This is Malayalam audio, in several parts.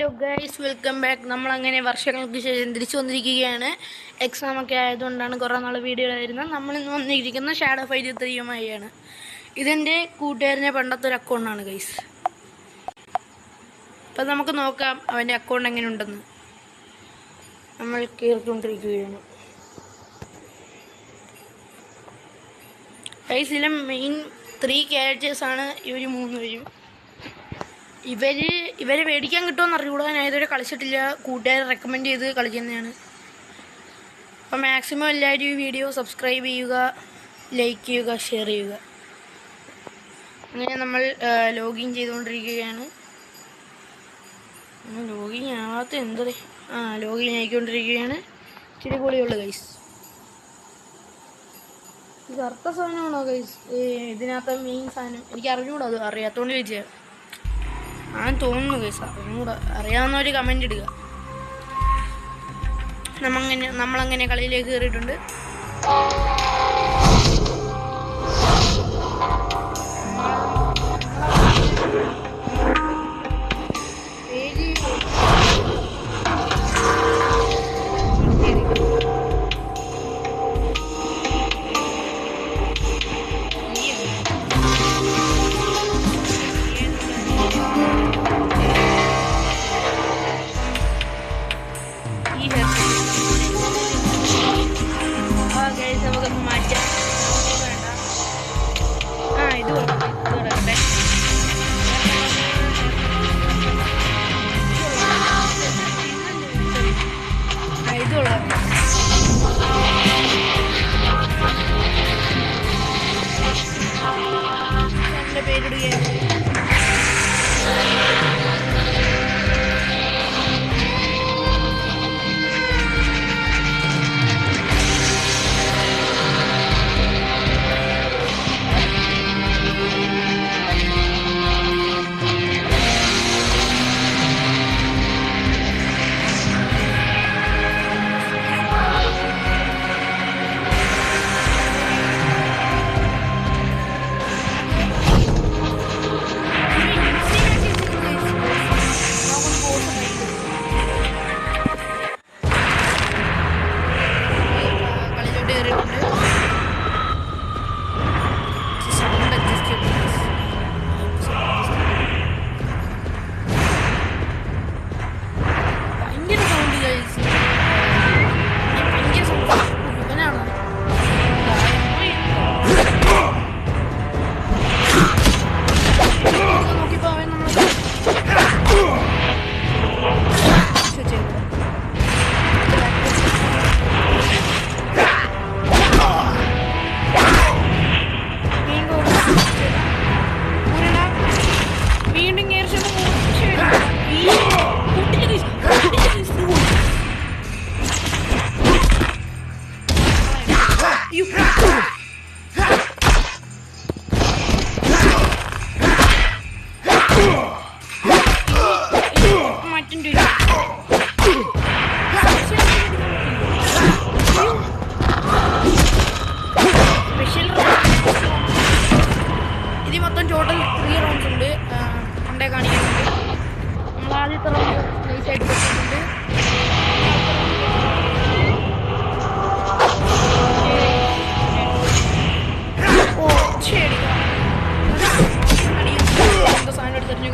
Hello guys, welcome back. നമ്മളങ്ങനെ വർഷങ്ങൾക്ക് ശേഷം തിരിച്ചു വന്നിരിക്കുകയാണ്. എക്സാമൊക്കെ ആയതുകൊണ്ടാണ് കുറേ നാൾ വീഡിയോ ആയിരുന്നത്. നമ്മളിന്ന് വന്നിരിക്കുന്ന ഷാഡോ ഫൈറ്റ് 3 ഇതെൻ്റെ കൂട്ടുകാരനെ പണ്ടത്തെ ഒരു അക്കൗണ്ടാണ് ഗൈസ്. അപ്പം നമുക്ക് നോക്കാം അവൻ്റെ അക്കൗണ്ട് എങ്ങനെ ഉണ്ടെന്ന്. നമ്മൾ കയറിക്കൊണ്ടിരിക്കുകയാണ് ഗൈസ്. ഇതിലെ മെയിൻ 3 ക്യാരക്ടേഴ്സാണ് ഇവർ 3 പേരും. ഇവരെ മേടിക്കാൻ കിട്ടുമെന്ന് അറിഞ്ഞുകൂടാ. ഞാൻ ഇതുവരെ കളിച്ചിട്ടില്ല. കൂട്ടുകാരെ റെക്കമെൻഡ് ചെയ്ത് കളിക്കുന്നതാണ്. അപ്പം മാക്സിമം എല്ലാവരും ഈ വീഡിയോ സബ്സ്ക്രൈബ് ചെയ്യുക, ലൈക്ക് ചെയ്യുക, ഷെയർ ചെയ്യുക. അങ്ങനെ നമ്മൾ ലോഗിൻ ചെയ്തുകൊണ്ടിരിക്കുകയാണ്. ലോഗിൻ ആവാത്ത എന്തേ ലോഗിൻ ആയിക്കൊണ്ടിരിക്കുകയാണ്. ഇച്ചിരി കൂടിയുള്ളു ഗൈസ്. ഇത് കറുത്ത സാധനമാണോ ഗൈസ്? ഇതിനകത്ത് മെയിൻ സാധനം എനിക്ക് അറിഞ്ഞുകൂടാ. അത് അറിയാത്തോണ്ട് ചോദിച്ചാൽ തോന്നുന്നു ഗൈസ്. അറിഞ്ഞൂടാ. അറിയാവുന്നവർ കമൻ്റ് ഇടുക. നമ്മളങ്ങനെ കളിയിലേക്ക് കയറിയിട്ടുണ്ട്. നമുക്കൊന്ന് മാറ്റാം. ഇത് കൊടുക്കട്ടെ. ഇത് കൊള്ളാം. എൻ്റെ പേരിടുകയാണ്. ടോട്ടൽ 3 റൗണ്ട്സ് ഉണ്ട്. കൊണ്ടേ കാണിക്കുന്നുണ്ട്. നമ്മൾ ആദ്യത്തെ റൗണ്ട് നൈസായിട്ട് വെച്ചിട്ടുണ്ട്. സാധനം എടുത്തിട്ട്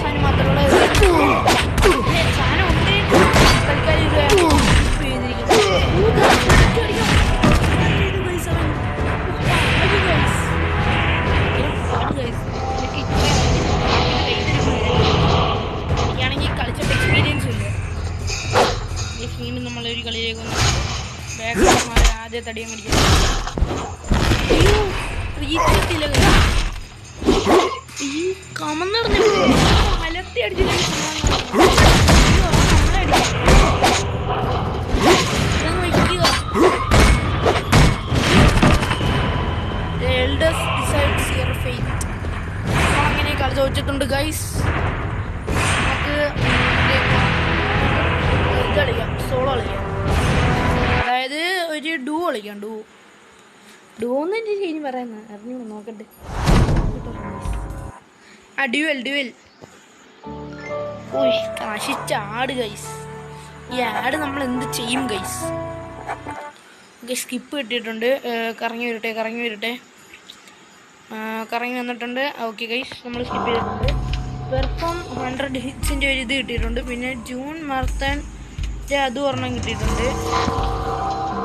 സാധനം മാത്രമുള്ള സാധനം ഉണ്ട്. തൽക്കാലം ഇത് എനിക്കാണെങ്കിൽ കളിച്ചിട്ട് എക്സ്പീരിയൻസും ഇല്ല. വീണ്ടും നമ്മളൊരു കളിയിലേക്ക് വന്നു. ബാക്ക് ആദ്യത്തെ അടിയും കടിക്കാൻ ഈ കമന്നിടഞ്ഞ മലത്തി അടിച്ചിട്ട് അങ്ങനെ കളി ചോദിച്ചിട്ടുണ്ട് ഗൈസ്. നമുക്ക് ഇത് കളിക്കാം, സോളോ കളിക്കാം. അതായത് ഒരു ഡൂ കളിക്കാം. ഡൂ എന്ന് എൻ്റെ ശരി പറയുന്നത് അറിഞ്ഞു നോക്കട്ടെ. ഡ്യുവൽ ഓയ് കാശിച്ചാട് ഗൈസ്. ഈ ആഡ് നമ്മൾ എന്ത് ചെയ്യും ഗൈസ്? ഓക്കെ, സ്കിപ്പ് കിട്ടിയിട്ടുണ്ട്. കറങ്ങി വരട്ടെ കറങ്ങി വന്നിട്ടുണ്ട്. ഓക്കെ ഗൈസ്, നമ്മൾ സ്കിപ്പ് ചെയ്തിട്ടുണ്ട്. പെർഫോം 100 ഹിറ്റ്സിൻ്റെ ഒരു ഇത് കിട്ടിയിട്ടുണ്ട്. പിന്നെ ജൂൺ മർത്തൻ്റെ അത് ഒരെണ്ണം കിട്ടിയിട്ടുണ്ട്.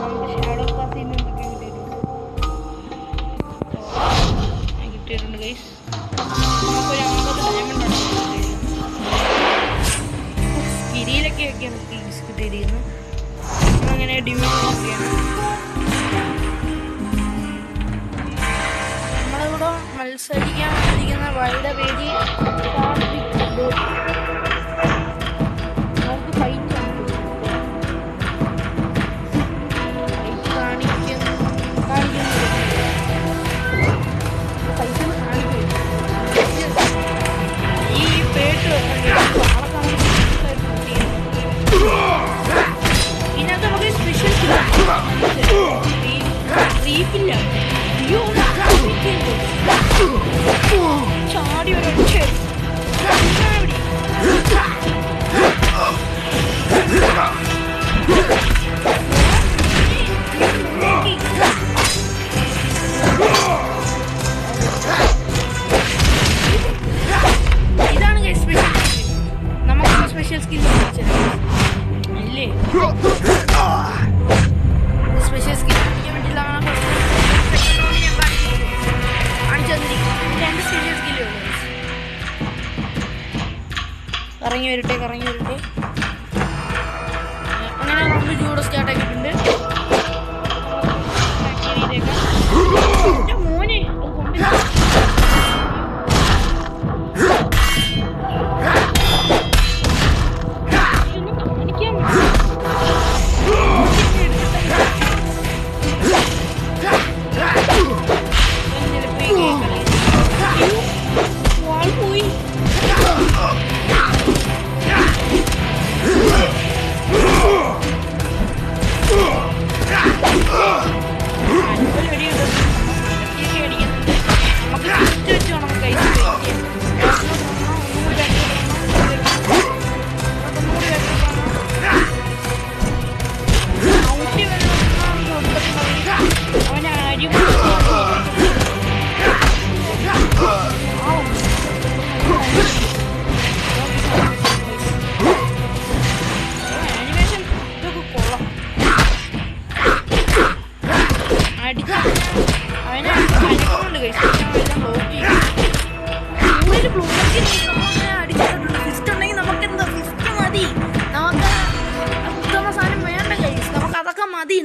നമുക്ക് ഷാഡോ പാസിൽ നിന്ന് എന്തൊക്കെ കിട്ടിയിട്ടുണ്ട് ഗൈസ്. നമുക്കൊരു 50 ഡയമണ്ട് ആണ് കിരിയിലൊക്കെയൊക്കെയാണ് സ്കിൽസ് കിട്ടിയിരിക്കുന്നത്. അങ്ങനെ ഡിമാൻഡൊക്കെയാണ് നമ്മളിവിടെ മത്സരിക്കാൻ വന്നിരിക്കുന്ന വൈഡ് പേജ് നമുക്ക് ഫൈറ്റ് ഈ പേട്ട് ഇതിനകത്ത് നമുക്ക് സ്പെഷ്യൽ റീഫില്ല. ചാടി ഒരൊറ്റ ഇതാണ് സ്പെഷ്യൽ നമുക്ക് സ്പെഷ്യൽ സ്കിൽ അല്ലേ? സ്പെഷ്യൽ സ്കിൽ കാണിക്കാൻ പറ്റില്ല. കാണിച്ചു തന്നിരിക്കും. 2 സ്പെഷ്യൽ സ്കില്ലുകൾ. കറങ്ങി വരട്ടെ അങ്ങനെ നമ്മൾ ജൂഡോ സ്റ്റാർട്ട് ആക്കിയിട്ടുണ്ട്. മോനെ അത് കൊണ്ടില്ല.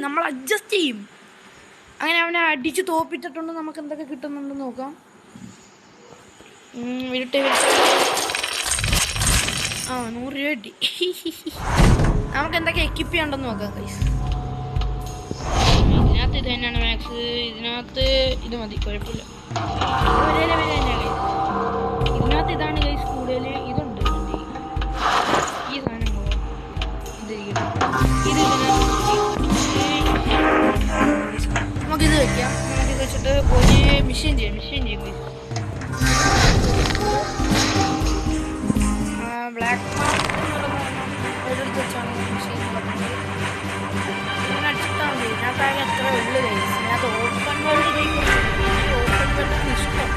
നമ്മൾ അഡ്ജസ്റ്റ് ചെയ്യും. അങ്ങനെ അവനെ അടിച്ച് തോപ്പിച്ചിട്ടുണ്ട്. നമുക്ക് എന്തൊക്കെ കിട്ടുന്നുണ്ടെന്ന് നോക്കാം. വിരട്ടെ 100 രൂപ കിട്ടി. നമുക്ക് എന്തൊക്കെ എക്യുപ്പ് ചെയ്യണ്ടെന്ന് നോക്കാം ഗൈസ്. ഇതിനകത്ത് ഇത് തന്നെയാണ് മാക്സ്. ഇതിനകത്ത് ഇത് മതി, കുഴപ്പമില്ല. ഒരേ ലെവൽ തന്നെയാണ് ഗൈസ്. ഇതിനകത്ത് ഇതാണ് ഗൈസ് കൂടുതൽ. ഇതുണ്ട് ഈ സാധനം നമുക്കിത് വെക്കാം. നമുക്കിത് വെച്ചിട്ട് ഒരു മിഷൻ ചെയ്യും ബ്ലാക്ക് മാർക്ക് വെച്ചാണ് മിഷൻ അങ്ങനെ അടിച്ചിട്ടാൽ മതി. ഇതിനകത്താകെ അത്ര ഉള്ളു ഗൈസ്. ഇതിനകത്ത് ഓപ്പൺ വേൾഡ് ഓപ്പൺ വേൾഡ് ഇഷ്ടം.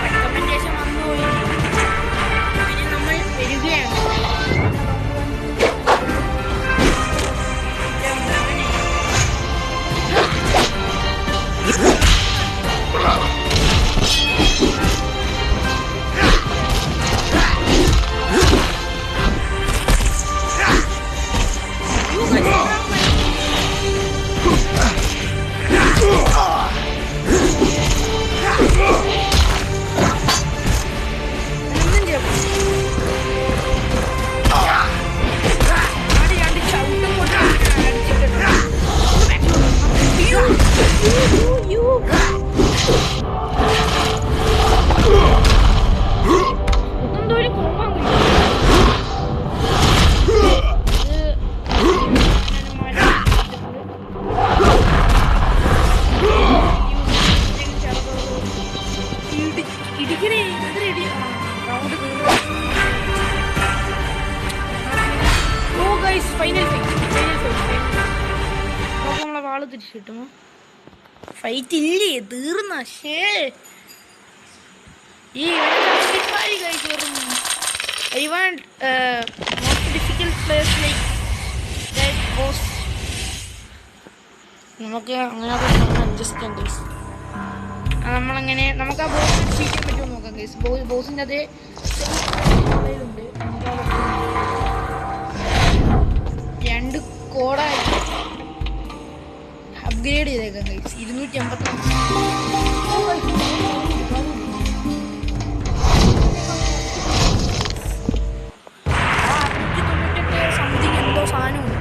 റെക്കമെൻഡേഷൻ വന്നു പോയി. പിന്നെ നമ്മൾ വരികയാണ്. You കിട്ടുമോ? ഫൈറ്റ് ഇല്ലേ, തീർന്ന ശേ. ഈ I want most difficult players like that boss. നമുക്ക് അങ്ങനെയൊക്കെ അഡ്ജസ്റ്റ് ചെയ്യാം ഗൈസ്. നമ്മളങ്ങനെ നമുക്ക് ആ ബോസ് ഡിഫീറ്റ് ചെയ്യാൻ പറ്റുമോ നോക്കാം ഗൈസ്. ബോസിൻ്റെ അതേ ഉണ്ട്. രണ്ട് കോഡായി അപ്ഗ്രേഡ് ചെയ്തേക്കാം ഗൈസ്. 258 സംതിങ് എന്തോ സാധനമുണ്ട്.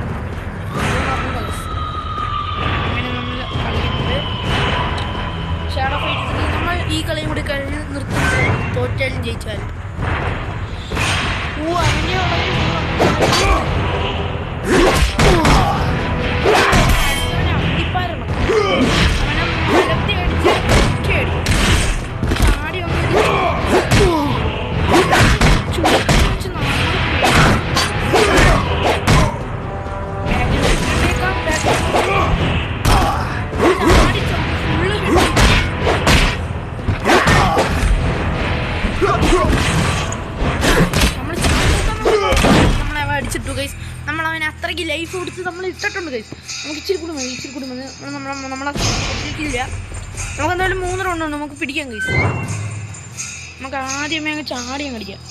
അങ്ങനെ നമ്മൾ കളിക്കുന്നത് ഷാഡോ ഫൈറ്റ്. നമ്മൾ ഈ കളിയും കൂടി കഴിഞ്ഞ് നിർത്തുന്നത് തോറ്റാലും ജയിച്ചാലും. അങ്ങനെ അടിപ്പാരണം. അവനെ മലത്തി അടിച്ച് ചാടി അടിച്ചിട്ടു ഗൈസ്. നമ്മൾ അവന് അത്രയ്ക്ക് ലൈഫ് കൊടുത്ത് നമ്മൾ ഇട്ടിട്ടുണ്ട് ഗൈസ്. നമുക്ക് ഇച്ചിരി കൂടി മതി. നമ്മളെ ഇല്ല. നമുക്ക് എന്തായാലും 3 റൗണ്ട് ഉണ്ട്. നമുക്ക് പിടിക്കാം ഗൈസ്. നമുക്ക് ആദ്യമേ അങ്ങ് ചാടി അങ്ങ് അടിക്കാം.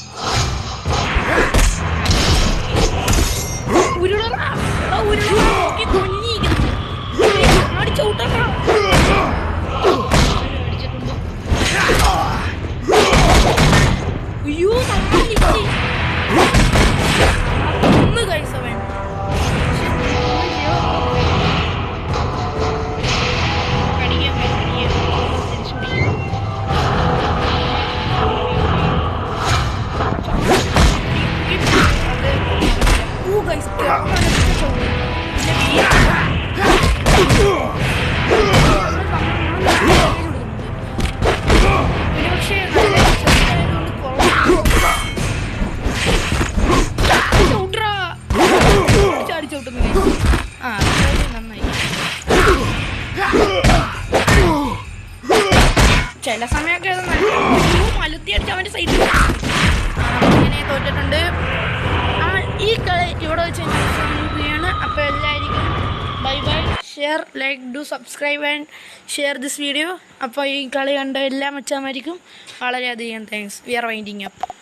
അയ്യോ ഒന്ന് കഴിച്ച വേണ്ട. ചില സമയമൊക്കെ മലത്തി അടിച്ച് അവൻ്റെ സൈഡിൽ ഇങ്ങനെ തോറ്റിട്ടുണ്ട്. ഈ കളി ഇവിടെ വെച്ച് ചെയ്യുകയാണ്. അപ്പോൾ എല്ലാവർക്കും bye bye. Share, like, do subscribe and share this video. അപ്പോൾ ഈ കളി കണ്ട എല്ലാ മച്ചാന്മാർക്കും വളരെയധികം thanks. We are winding up.